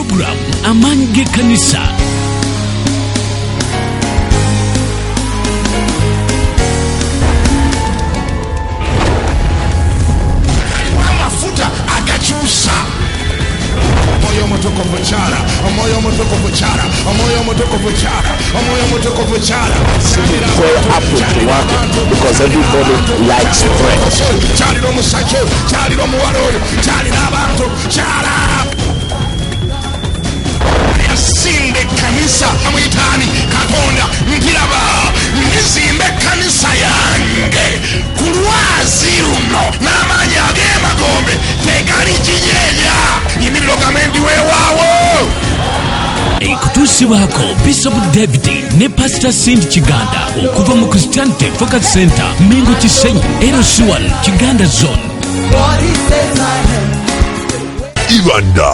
program Amange Kanisa. Amafuta agachusa. Moyo motoko vuchara, moyo motoko vuchara, moyo motoko vuchara, moyo motoko vuchara. Prayer apple to work because everybody likes prayer. Chali no musacho, chali no muwaro, chali na bantu, chala. Yasimbe kanisa amwitani katonda ngiraba ngizimbe kanisa yange kulwazi runo namanya agema gombe tegali kinyenya imiriro gamendi wewawo. Ekutusi wako Bishop David ne Pastor Cindy Kiganda okuva mu Christian Focus Center Mengo Kisenyi Eroshuan Kiganda Zone. Kiganda,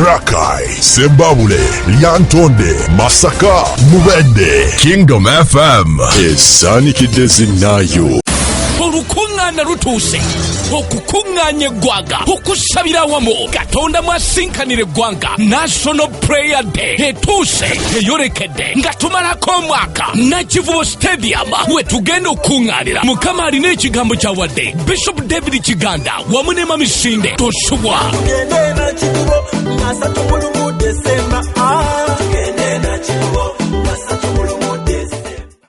Rakai, Sembabule, Lyantonde, Masaka, Mubende. Kingdom FM is Sani Kidezinayo. Olukungana rutuse okukunganya gwaga okusabira wamo Katonda mwasinkanire gwanga National Prayer Day etuse eyorekedde nga tumalako omwaka Nakivubo Stadium wetugenda okunganira Mukama alina ekigambo kyawadde Bishop David Kiganda wamu ne Mamisinde tosubwa.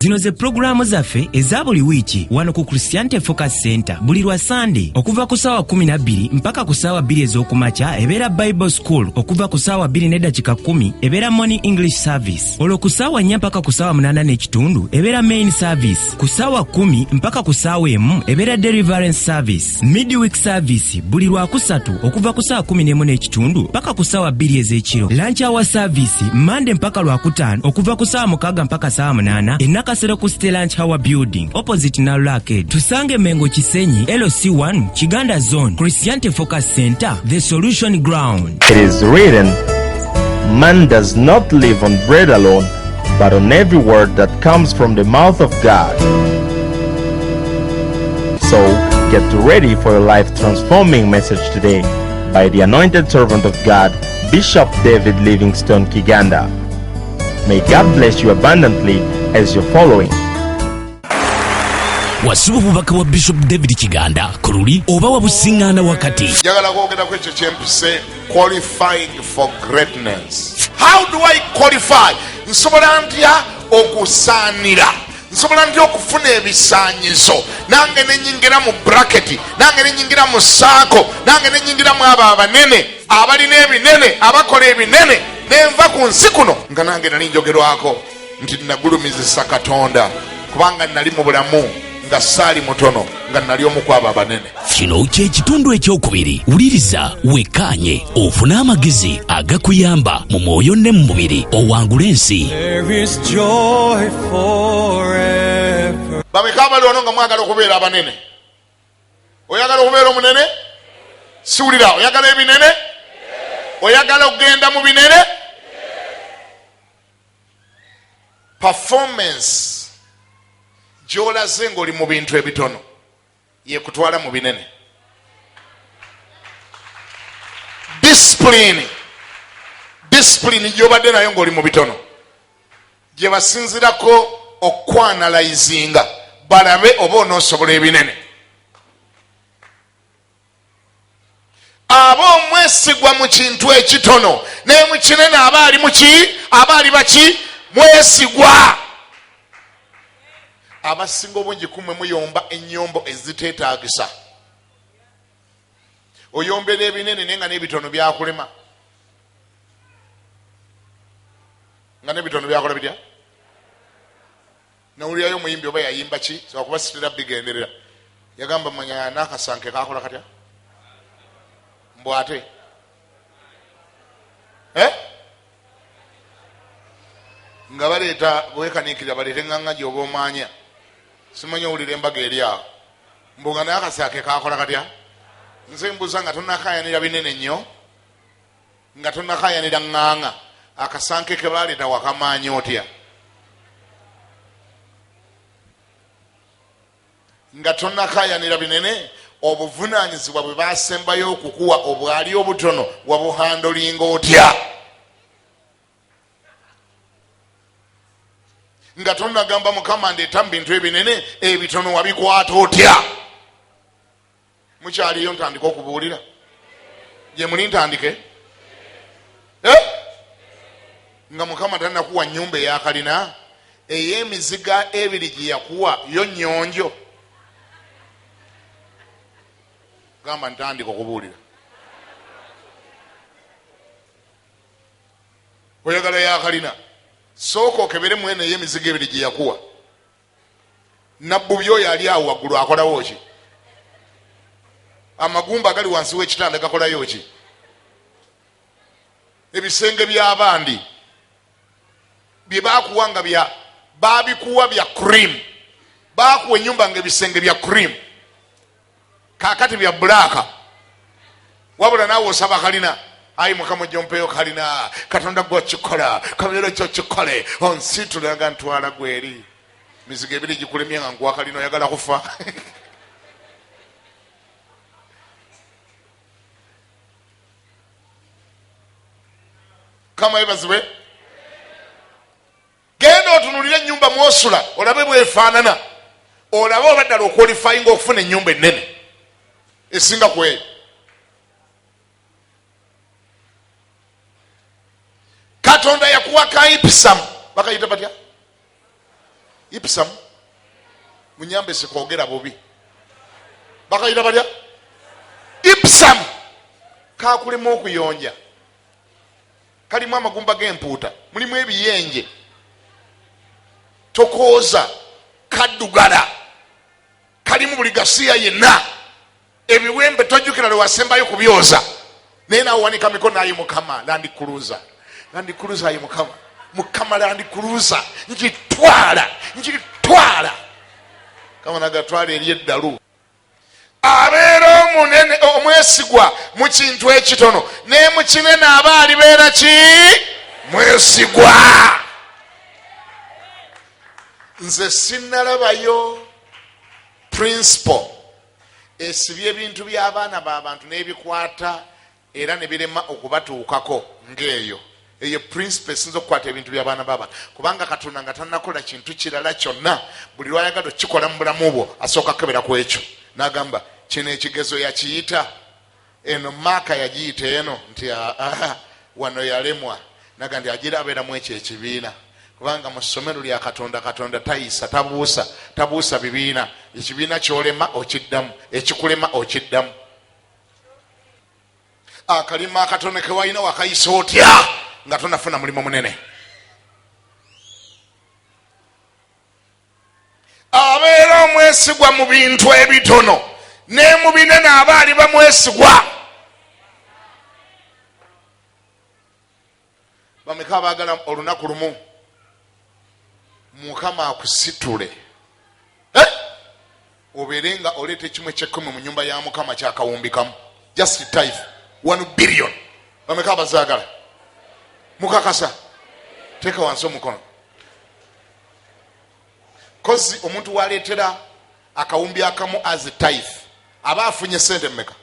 Zino ze programu zaffe eza buli wiki wano ku Christian Focus Center buli lwa Sunday okuva ku ssaawa 12 mpaka ku ssaawa 2 ez'okumakya ebeera Bible School okuva ku ssaawa 2 n'eddakiika 10 ebeera Morning English Service olwo ku ssaawa 4 mpaka ku ssaawa 8 n'ekitundu ebeera Main Service ku ssaawa 10 mpaka ku ssaawa 1 ebeera Deliverance Service Midweek Service buli lwa kusatu okuva ku ssaawa 11 n'ekitundu mpaka ku ssaawa 2 ez'ekiro Lunch Hour Service Monday mpaka lwakutaano okuva ku ssaawa 6 mpaka ssaawa 8 Kasero ku Lunch Hour Building opposite Nalu Arcade. Tusange Mengo Kisenyi LC1 Kiganda Zone Christian Focus Center the solution ground. It is written, man does not live on bread alone, but on every word that comes from the mouth of God. So get ready for a life transforming message today by the anointed servant of God, Bishop David Livingstone Kiganda. May God bless you abundantly as you're following. Wasibu bubaka wa Bishop David Kiganda kuruli oba wabusingana wakati. Jagala kwogera ku ekyo kyempise qualified for greatness. How do I qualify? Nsobola ntya okusaanira? Nsobola ntya okufuna ebisaanyizo? Nange nenyingira mu bracket, nange nenyingira mu saako, nange nenyingira mu abo abanene, abalina ebinene, abakola ebinene, nenva ku nsi kuno nga nange nali njogerwako nti nagulumizisa Katonda kubanga nali mu bulamu nga saali mutono nga nali omu ku abo abanene. Kino ky'ekitundu ekyokubiri wuliriza wekkaanye ofune amagezi agakuyamba mu mwoyo ne mu mubiri owangula ensi. Bameka abali wano nga mwagala okubeera abanene? Oyagala okubeera omunene? Siwulira, oyagala ebinene? Oyagala okugenda mu binene? Performance gy'olaze ng'oli mu bintu ebitono yekutwala mu binene. Discipline gy'obadde nayo ng'oli mu bitono gye basinzirako okwanalayizinga balabe oba onoosobola ebinene. Aba omwesigwa mu kintu ekitono naye mu kinene aba ali mu ki? Aba ali baki? Mwesigwa. Abasinga obungi kumwe muyomba ennyombo eziteetaagisa. Oyombera ebinene naye nga n'ebitono byakulema. Nga n'ebitono byakola bitya? Nawulirayo omuyimbi oba yayimba ki? Sobola kuba sitera bigenderera. Yagamba manya n'akasanke kakola katya? Mbu ate? Nga baleeta bwekaniikirira baleete nganga gy'oba omanya. Simanyi owulira embaga eri awo. Mbu nga naye akasaake kakola katya? Nze mbuuza nga tonnakaayanira binene nnyo, nga tonnakaayanira nganga, akasanke ke baleeta wakamaanya otya? Nga tonnakaayanira binene, obuvunaanyizibwa bwe basembayo okukuwa obwali obutono wabuhandolinga otya? nga tonagamba Mukama ndeeta mu bintu ebinene ebitono wabikwata otya? Mukyaliyo ntandika okubuulira gye muli ntandike nga Mukama tanakuwa nnyumba eyakalina ey'emiziga ebiri gye yakuwa yo nnyonjo. Gamba ntandika okubuulira. Oyagala yakalina sooka okebere mwene ey'emizigo ebiri gye yakuwa. Nabbubi oyo ali awo waggulu akolawo ki? Amagumba agali wansi w'ekitanda gakolayo ki? Ebisenge by'abandi bye baakuwa nga baabikuwa bya cream, baakuwa ennyumba nga ebisenge bya cream, kaakati bya bulaaka. Wabula naawe osaba kalina, ayi Mukama ojja ompeeyo kalina, Katonda gwe okikola, kabeera kyo kikole, onsiitula nga ntwala gweri. Mizigo ebiri gikulemye nga nkuwa kalina, oyagala kufa? Kama ebazibwe genda otunulire ennyumba mwosula olabe bwefaanana, olabe oba ddala okwolifayinga okufuna ennyumba ennene esinga ku eyo. Katonda yakuwa ka ipisamu, bakayita batya? Ipisamu munyambe sikwogera bubi, bakayita batya? Ipisamu kakulema okuyonja, kalimu amagumba g'empuuta, mulimu ebiyenje, tokooza, kaddugala, kalimu buli gasiya yenna, ebiwembe tojjukira lwe wasembayo kubyoza, naye naawe wanika mikono ayi Mukama landikuluza, landikuluza ayi Mukama, Mukama landikuluza, nkitwala, nkitwala. Kama nagatwala eri eddalu. Abeera omunene omwesigwa mu kintu ekitono, ne mu kinene aba alibeera ki? Mwesigwa. Nze sinnalabayo principle esibye ebintu by'abaana b'abantu n'ebikwata era ne birema okubatuukako ng'eyo. Eyo principle esinza okukwata ebintu by'abaana b'abantu, kubanga Katonda nga tannakola kintu kirala kyonna, buli lwayagala okikola mu bulamu bwo asooka kukebera ku ekyo. N'agamba kino ekigezo yakiyita, eno maaka yagiyita eno nti wano yalemwa, naga nti agira abeeramu ekyo ekibiina, kubanga mu ssomero lya Katonda, Katonda tayisa, tabuusa bibiina. Ekibiina kyolema okiddamu, ekikulema okiddamu. Akalima akatono ke walina wakayisa otya nga tonafuna mulimu munene? Abeera omwesigwa mu bintu ebitono, ne mu binene aba aliba mwesigwa. Bameka abaagala olunaku lumu Mukama akusitule obeere nga oleeta ekimu eky'ekkumi mu nnyumba ya Mukama kyakawumbikamu, just tithe 1 billion. Bameka abazaagala? Mukakasa? Teeka wansi omukono. Kozi omuntu waleetera akawumbi akamu as tithe aba afunye sente mmeka?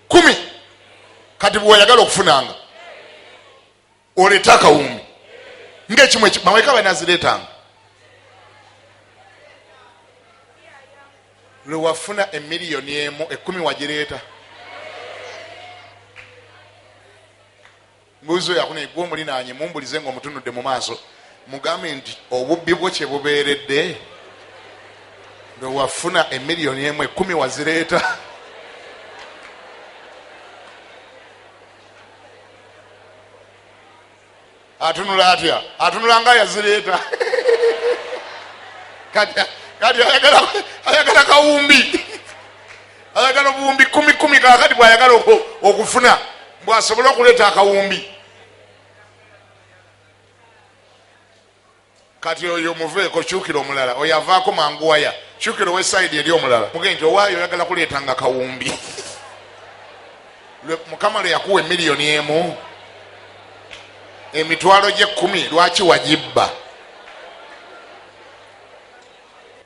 10. Kati bw'oyagala okufunanga oleeta akawumbi ng'ekimu ekyo, bameka banazireetanga. Lwe wafuna emiliyoni emu, 10 wagireeta. Mbuzo yakune gwo mulinaanye mumbulize ng'omutunudde mu maaso, mugambe nti obubbi bwo kye bubeeredde. Lwe wafuna emiliyoni emu, 10 wazireeta. Atunula atya? Atunula nga yazireeta. Kati ayagala kawumbi, ayagala obuwumbi 10 kakati bw'ayagala okufuna bw'asobola okuleeta akawumbi. Kati oyo muveeko, kyukira omulala, oyo avaako mangu waya, kyukira ow'esaidi eri omulala, mugende nti owaayo oyagala kuleetanga kawumbi. Mukama lwe yakuwa emiliyoni emu, emitwalo gye 10 lwaki wagibba?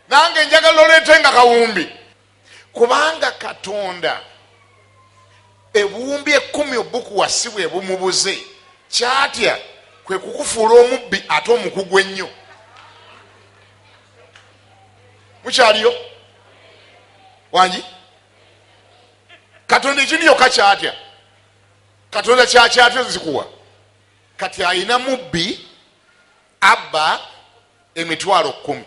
Nange njagala oleetenga kawumbi, kubanga Katonda ebuwumbi 10 obukuwasibwa ebumubuze kyatya kwe kukufuula omubbi ate omukugu ennyo. Mukyaliyo wangi Katonda ekiniyo kakyatya. Katonda kyakyatya zikuwa kati ayina mubbi abba emitwalo 10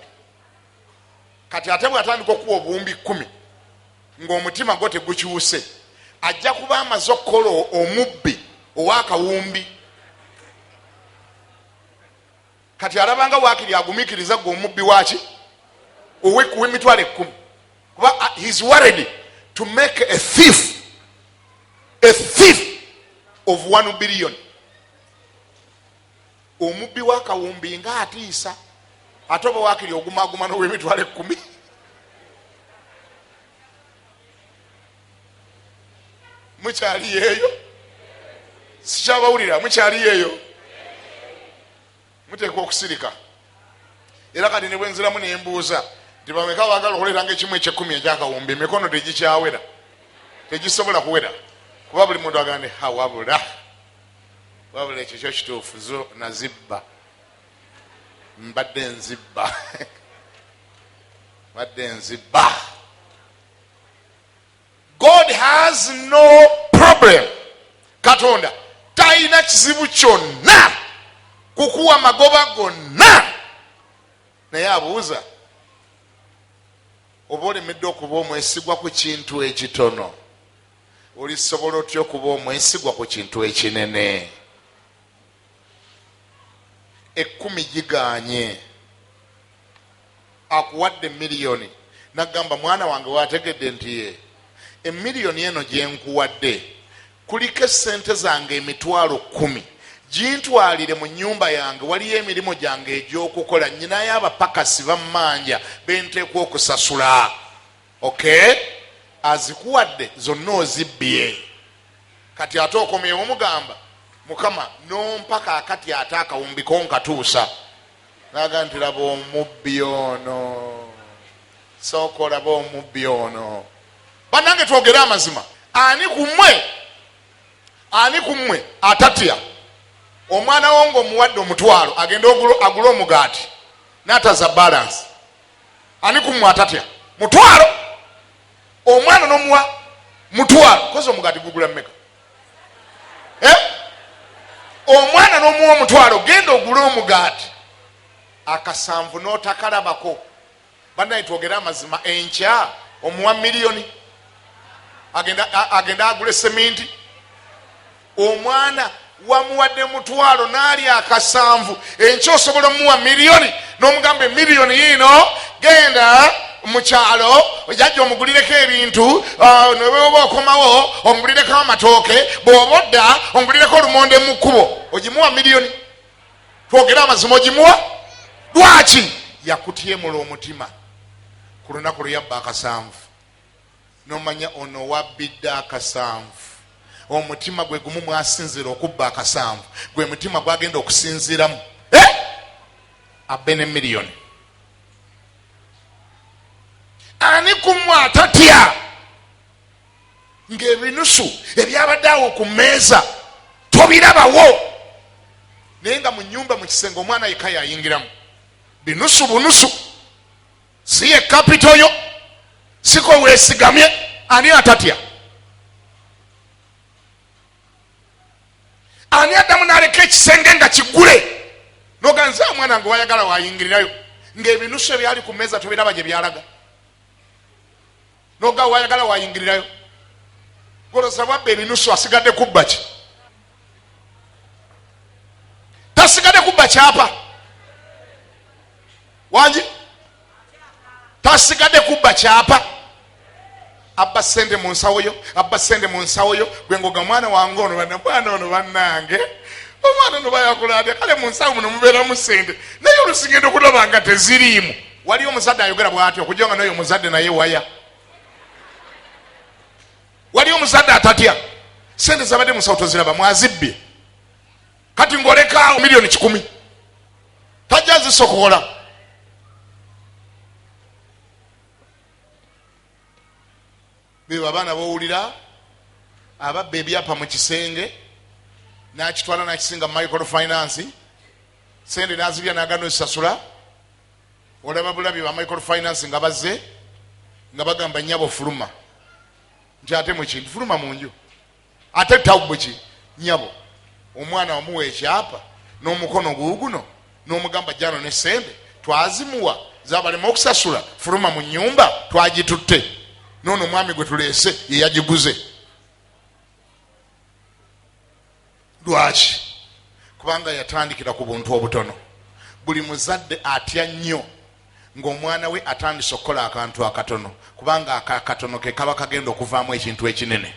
kati ate bw'atandika okuwa obuwumbi 10 ng'omutima gwo tegukyuse ajja kuba amaze okukola omubbi ow'akawumbi. Kati alabanga waakiri agumikiriza gwe omubbi waki ow'emitwalo 10 kuba he's worried to make a thief of 1 billion. Omubbi w'akawumbi nga atiisa ate oba waakiri ogumaguma n'ow'emitwalo 10. Mukyali eyo sikyabawulira, mukyali eyo muteekwa okusirika. Era kati ne bwenziramu nembuuza nti bameka baagala okuleetanga ekimu eky'ekkumi ekyakawumbi emikono tegikyawera, tegisobola kuwera kuba buli muntu agande wabula ekyo kyo kituufu zo nazibba mbadde nzibba mbadde nzibba. God has no problem. Katonda talina kizibu kyonna kukuwa magoba gonna. Naye abuuza oba olemedde okuba omwesigwa ku kintu ekitono, olisobola otya okuba omwesigwa ku kintu ekinene? 10 giganye akuwadde miliyoni nagamba mwana wange wategedde nti emiliyoni eno gyenkuwadde kuliko esente zange emitwalo 10 gintwalire mu nnyumba yange, waliyo emirimu gyange egy'okukola, nyinayo abapakasi bammanja benteekwa okusasula. Okay, azikuwadde zonna ozibbye. Kati ate okomyewo mugamba Mukama nompaka akati ate akawumbi ko nkatuusa. Naga nti laba omubbi ono, sooka laba omubbi ono. Bannange twogere amazima. Ani kumwe atatya omwana wo ng'omuwadde omutwalo agenda agula omugaati n'ataza balance? Ani kumwe atatya mutwalo omwana n'omuwa mutwalo kozi omugaati gugula mmeka? Omwana n'omuwa omutwalo genda ogula omugaati akasanvu n'otakalabako. Bannange twogere amazima. Enkya omuwa miliyoni agenda agule seminti. Omwana wamuwadde mutwalo n'ali akasanvu, enkya osobola omuwa miliyoni n'omugamba emiliyoni yino genda mu kyalo ojjajja omugulireko ebintu, nebwoba okomawo omugulireko amatooke, bw'oba odda omugulireko olumonde mu kkubo. Ogimuwa miliyoni? Twogere amazima, ogimuwa? Lwaki? Yakutyemula omutima ku lunaku lwe yabba akasanvu, n'omanya ono wabbidde akasanvu. Omutima gwe gumu mwasinzira okubba akasanvu, gwe mutima gwagenda okusinziramu abbe ne miliyoni. Ani kumwe atatya ng'ebinusu ebyabadde awo ku mmeeza tobirabawo, naye nga mu nnyumba mu kisenge omwana yekka yayingiramu? Binusu bunusu, si ye kapito yo, siko weesigamye. Ani atatya? Ani addamu n'aleka ekisenge nga kiggule n'oganza omwana nga wayagala wayingirirayo, ng'ebinusu ebyali ku mmeeza tobiraba gye byalaga, n'oga wayagala wayingirirayo? Golosa bwabba ebinusu asigadde kubba ki? Tasigadde kubba kyapa wangi, tasigadde kubba kyapa. Abba sente mu nsawo yo, abba sente mu nsawo yo. Gwe ngoga mwana wange ono bwana ono bannange, omwana ono bayakuladde kale mu nsawo muno mubeeramu sente, naye olusigenda okulaba nga teziriimu. Wali omuzadde ayogera bw'atyo okujja nga naye omuzadde naye waya. Wali omuzadde atatya sente zabadde mu nsawo toziraba, mwazibbye. Kati ng'olekaawo miliyoni 10 tajja zisokola. Beba abaana bowulira ababba ebyapa mu kisenge n'akitwala n'akisinga microfinance sente nazibya nagano zisasula. Olaba bulabi ba microfinance nga bazze nga bagamba nyabo fuluma nti ate mu kintu fuluma mu nju ate tawubwe ki nyabo omwana omuwa ekyapa n'omukono guguno n'omugamba jjano ne sente twazimuwa zabalema okusasula fuluma mu nnyumba twagitutte noono omwami gwe tuleese ye yagiguze. Lwaki? Kubanga yatandikira ku buntu obutono. Buli muzadde atya nnyo ng'omwana we atandise okukola akantu akatono kubanga akatono ke kaba kagenda okuvaamu ekintu ekinene.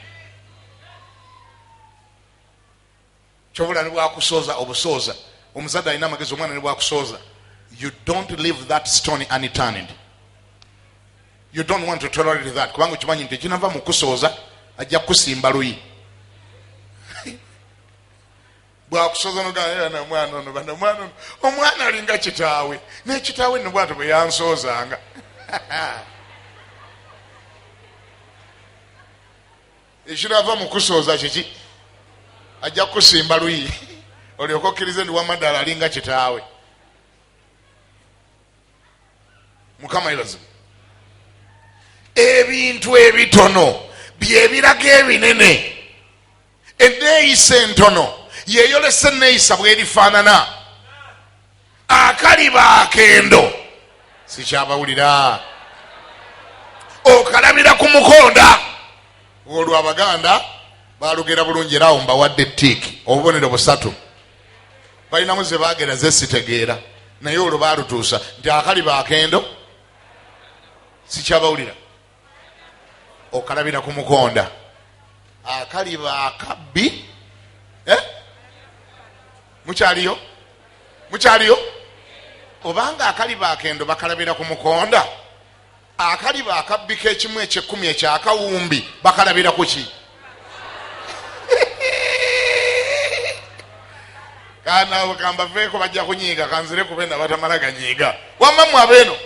Kyobula ne bwakusooza obusooza omuzadde alina amagezi omwana ne bwakusooza, you don't leave that stone unturned. You don't want to tolerate that kubanga okimanyi nti ekinava mu kusooza ajja kusimba luyi. Bwakusooza nogana na mwana ono bana mwana ono omwana alinga kitaawe n'ekitaawe nno bw'atyo bwe yansoozanga. Ekirava mu kusooza kiki ajja kusimba luyi olyoka okkirize ndi wamaddala alinga kitaawe. Mukama yebazibu. Ebintu ebitono byebiraga ebinene. Enneeyisa entono yeyolesa enneeyisa bwerifaanana. Akaliba akendo sikyabawulira. Okalabira ku mukonda. Olwo Abaganda balugera bulungi era awo mbawadde ttiiki obubonero busatu. Balinamu ze baagera ze sitegeera naye olwo baalutuusa nti akaliba akendo sikyabawulira. Okalabira ku mukonda. Akaliba akabbi mukyaliyo obanga akaliba akendo bakalabira ku mukonda. Akaliba akabbi k'ekimu eky'ekkumi ekyakawumbi bakalabira ku ki? Kana okamba veeko bajja kunyiiga kanzire kubenda batamala ganyiiga wamma mu abeeno.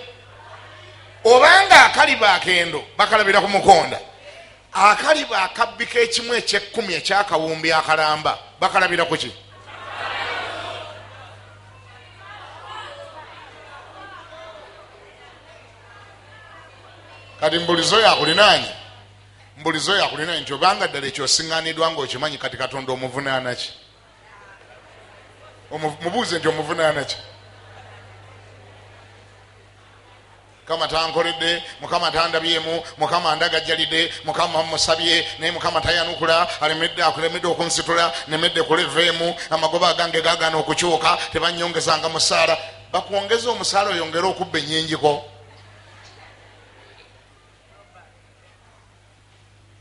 Obanga akaliba akendo bakalabira ku mukonda, akaliba akabbi k'ekimu eky'ekkumi ekyakawumbi akalamba bakalabira ku ki? Kati mbulizo yakulinaanye nti obanga ddala ekyosiŋŋaaniddwa ng'okimanyi kati Katonda omuvunaana ki? Mubuuze nti omuvunaana ki? Mukama tankoledde, Mukama tandabyemu, Mukama ndagajjalidde, Mukama musabye naye Mukama tayanukula, alemedde okunsitula, nemedde kuleveemu, amagoba agange gaagaana okukyuka, tebanyongezanga musaala. Bakwongeza omusaala oyongere okubba ennyingiko.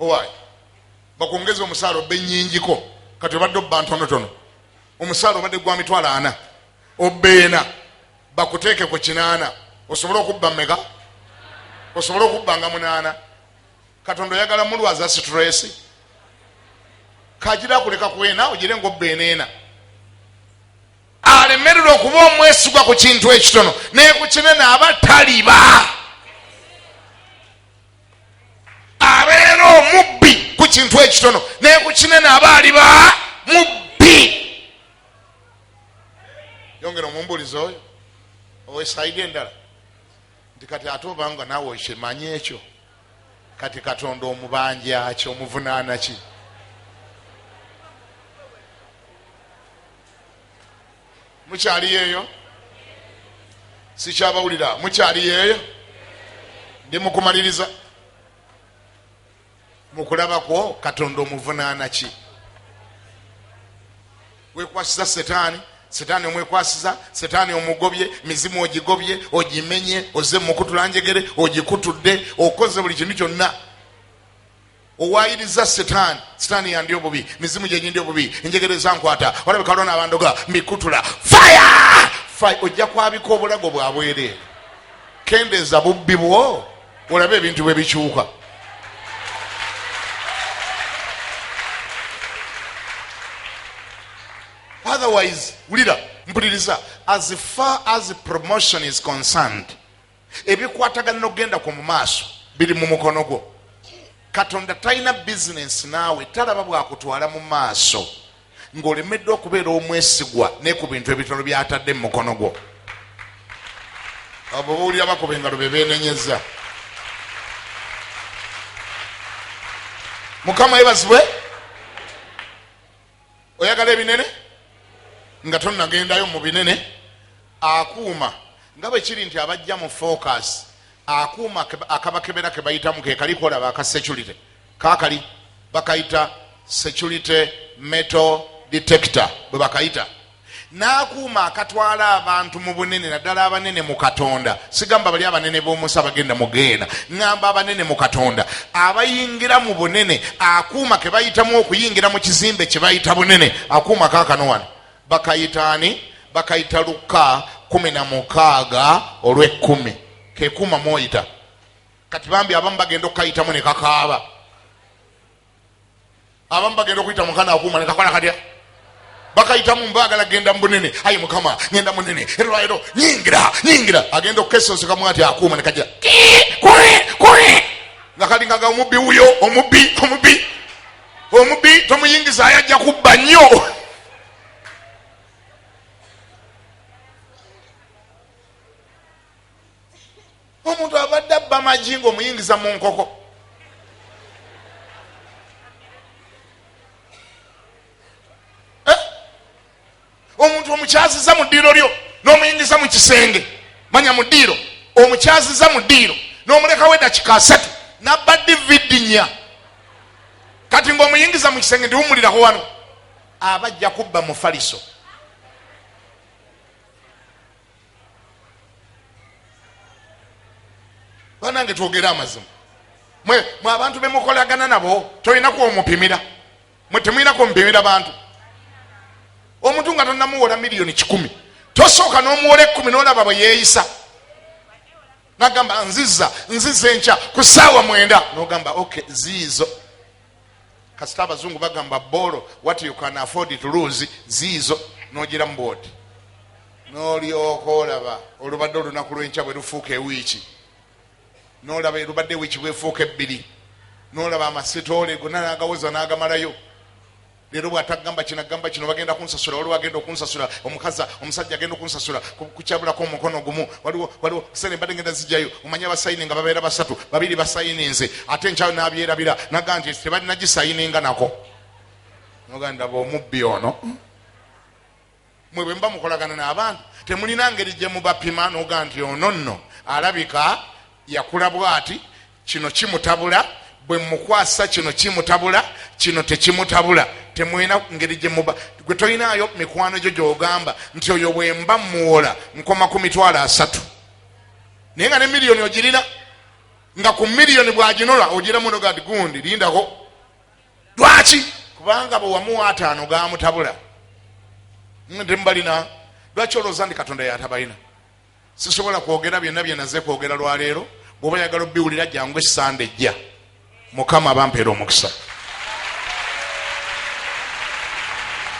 Owaayi bakwongeza omusaala obba ennyingiko kati obadde obba ntonotono. Omusaala obadde gwa mitwalo 4 obba 4 bakuteeke ku 8 osobola okubba mmeka? Osobola okubba nga 8. Katonda oyagala mulwaza stress kagira kuleka kuwena ogire ng'obba 4. Alemererwa okuba omwesigwa ku kintu ekitono naye ku kinene aba taliba. Abeera omubbi ku kintu ekitono naye ku kinene aba aliba mubbi. Yongera omumbulizo oyo owesaidi endala nti kati ate obanga naawe okimanyi ekyo kati Katonda omubanja ki omuvunaana ki? Mukyali eyo? Sikyabawulira. Mukyali eyo? Ndi mukumaliriza. Mukulabako Katonda omuvunaana ki? Wekwasiza Setaani omwekwasiza, Setaani omugobye, mizimu ogigobye, ogimenye, ozze mukutulanjegere, ogikutudde, okoze buli kintu kyonna. Owaayiriza Setaani yandi obubi, mizimu gye gindi obubi, enjegere zankwata, olabika kalona abandoga, mbikutula, fire! Ojja kwabika obulago bwa bwereere. Kendeeza bubbi bwo, olabe ebintu bwe bikyuka. Otherwise, mpuliriza, as far as promotion is concerned, ebikwatagana n'ogenda ku mu maaso biri mu mukono gwo. Katonda talina business naawe, talaba bwakutwala mu maaso ng'olemeddwa okubeera omwesigwa ne ku bintu ebitono by'atadde mu mukono gwo. abo bawulira bakuba engalo be beenenyeza. Mukama yebazibwe. Oyagala ebinene nga tonnagendayo mu binene. Akuuma nga bwe kiri nti abajja mu focus, akuuma akabakebera ke bayitamu ke kali kolaba aka security kakali bakayita security metal detector bwe bakayita. N'akuuma akatwala abantu mu bunene naddala abanene mu Katonda. Sigamba bali abanene b'omusa bagenda mugeena, ngamba abanene mu Katonda abayingira mu bunene. Akuuma ke bayitamu okuyingira mu kizimbe kye bayita bunene, akuuma kaakano wano bakayitaani, bakayita Luka 16:10 ke kuuma moyita. Kati bambi abamu bagenda okukayitamu ne kakaaba, abamu bagenda okuyita mukana akuuma ne kakola katya, bakayitamu mbagala genda mbunene. Ayi Mukama ngenda munene erwairo nyingira agenda okukesoseka mu ati akuuma ne kajja nga kalingaga omubbi wuyo, omubbi tomuyingiza ayajja kubba nnyo. Omuntu abadde abba amagi ng'omuyingiza mu nkoko. Omuntu omukyaziza mu ddiiro lyo n'omuyingiza mu kisenge, manya mu ddiiro omukyaziza mu ddiiro n'omulekawo eddakiika 3 nabba dividi 4, kati ng'omuyingiza mu kisenge ndiwumuliraho wano abajja kubba mu faliso. Banange twogera amazima. Mwe abantu bemukolagana nabo tolinaku omupimira. Mwe temulinaku omupimira bantu. Omuntu nga tonnamuwola miliyoni 10 tosooka n'omuwola 10 n'olaba bwe yeeyisa. Nagamba nziza enkya ku ssaawa 9 n'ogamba okay ziizo. Kasita abazungu bagamba borrow what you can afford to lose, ziizo n'ogira mu boodi. N'olyoka olaba olubadde olunaku lw'enkya bwe lufuuka ewiiki, n'olaba erubadde ewiiki bwefuuka 2, n'olaba amasitoole gonna n'agawoza n'agamalayo. Leero bw'atagamba kino agamba kino, bagenda kunsasula, waliwo agenda okunsasula, omusajja agenda okunsasula kukyabulako omukono gumu, waliwo sente mbadde ngenda zijjayo, omanyi abasayini nga babeera 3, 2 basayininze, ate nkyawe n'abyerabira naga nti tebalina gisayininga nako. Noganda bw'omubbi ono mwe bwe mba mukolagana n'abantu temulina ngeri gye mubapima noga nti ono nno alabika yakula bw'ati, kino kimutabula, bwe mukwasa kino kimutabula, kino tekimutabula. Temwina ngeri gye muba gwe tolinaayo mikwano gyo gy'ogamba nti oyo bwe mba muwola nkoma ku mitwalo 3 naye nga ne miliyoni ogirina, nga ku miliyoni bw'aginola ogiramu nogati gundi lindako. Lwaki? Kubanga bwe wamuwa 5 gamutabula. Tembalina lwaki olowooza ndi Katonda yatabalina? Sisobola kwogera byonna bye naze kwogera lwaleero. Bw'oba yagala obbiwulira jangu essande ejja. Mukama bampeera omukisa.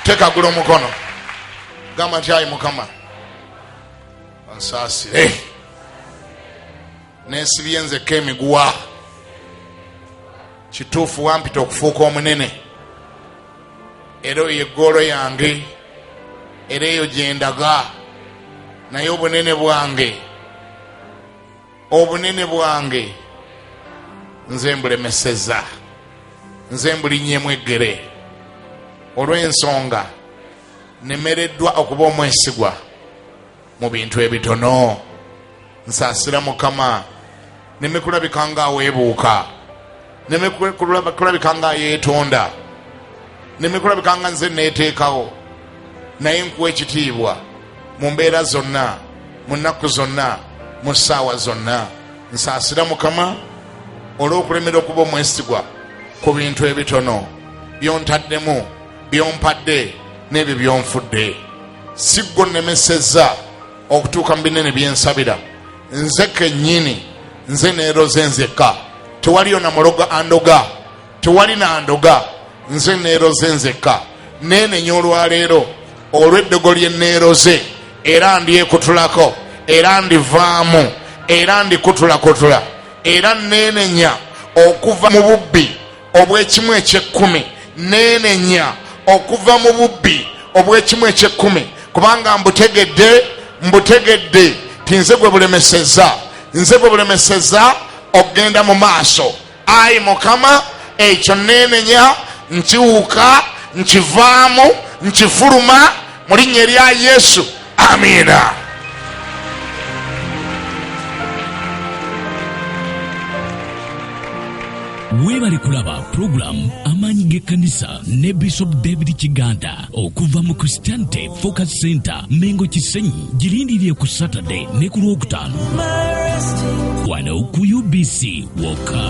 Tekagula omukono gamba nti ayi Mukama ansaasire, neesibye nzekka emiguwa, kituufu wampita okufuuka omunene, era eyo eggoolo yange, era eyo gye ndaga, naye obunene bwange nze mbulemesezza, nze mbulinnyemu eggere. Olw'ensonga nemereddwa okuba omwesigwa mu bintu ebitono. Nsaasira Mukama, nemekulabika nga aweebuuka, nemekulabika nga yeetonda, nemekulabika nga nze neeteekawo, naye nkuwa ekitiibwa mu mbeera zonna, mu nnaku zonna, mu ssaawa zonna. Nsaasira Mukama olw'okulemera okuba omwesigwa ku bintu ebitono byontaddemu, byompadde n'ebyo byonfudde. Siggo nnemesezza okutuuka mu binene byensabira. Nze kennyini, nze neeroze nzekka, tewaliyo na muloga andoga, tewali na andoga, nze neeroze nzekka. Neenenya olwaleero olw'eddogo lye neeroze, era ndyekutulako, era ndivaamu, era ndikutulakutula, era neenenya okuva mu bubbi obw'ekimu eky'ekkumi, neenenya okuva mu bubbi obw'ekimu eky'ekkumi, kubanga mbutegedde ti nze gwe bulemeseza okugenda mu maaso. Ayi Mukama, ekyo neenenya, nkiwuka, nkivaamu, nkifuluma mu linnya erya Yesu, amiina. Weebale kulaba program Amaanyi g'Ekkanisa ne Bishop David Kiganda okuva mu Christianity Focus Center Mengo Kisenyi, girindirire ku Saturday ne ku Lwokutaano wano ku UBC Woka.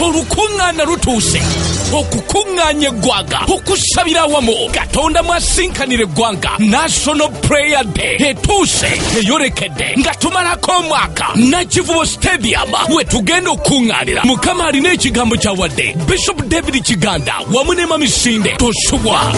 Olukuŋŋaana lutuuse, okukuŋŋaanya eggwanga, okusabira awamu, Katonda mwasinkanira eggwanga. National Prayer Day etuuse, eyolekedde nga tumalako omwaka. Nakivubo Stadium we tugenda okukuŋŋaanira. Mukama alina ekigambo ky'awadde Bishop David Kiganda wamu ne Mami Sinde Tosubwa.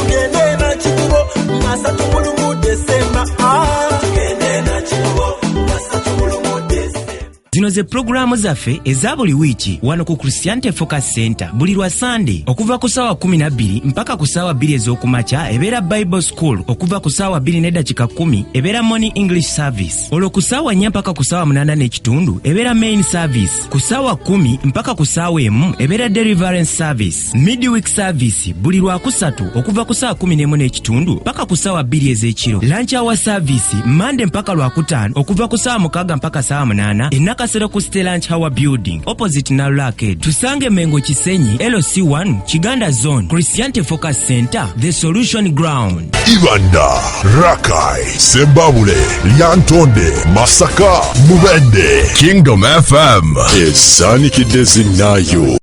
Zino ze programu zaffe eza buli wiiki wano ku Christianity Focus Center buli lwa Sunday okuva ku ssaawa 12 mpaka ku ssaawa 2 ez'okumakya ebeera Bible School, okuva ku ssaawa 2 n'eddakiika 10 ebeera Morning English Service, olwo ku ssaawa 4 mpaka ku ssaawa 8 n'ekitundu ebeera Main Service, ku ssaawa 10 mpaka ku ssaawa 1 ebeera Deliverance Service, Midweek Service buli lwakusatu okuva ku ssaawa 11 n'ekitundu mpaka ku ssaawa 2 ez'ekiro, Lunch Hour Service Monday mpaka lwakutaano okuva ku ssaawa 6 mpaka ssaawa 8 Kasero ku Lunch Hour Building opposite Nalula Arcade. Tusange Mengo Kisenyi LC1 Kiganda Zone, Christianity Focus Center, the Solution Ground. Kiganda, Rakai, Sembabule, Lyantonde, Masaka, Mubende. Kingdom FM is Sani Kidezi Nayo.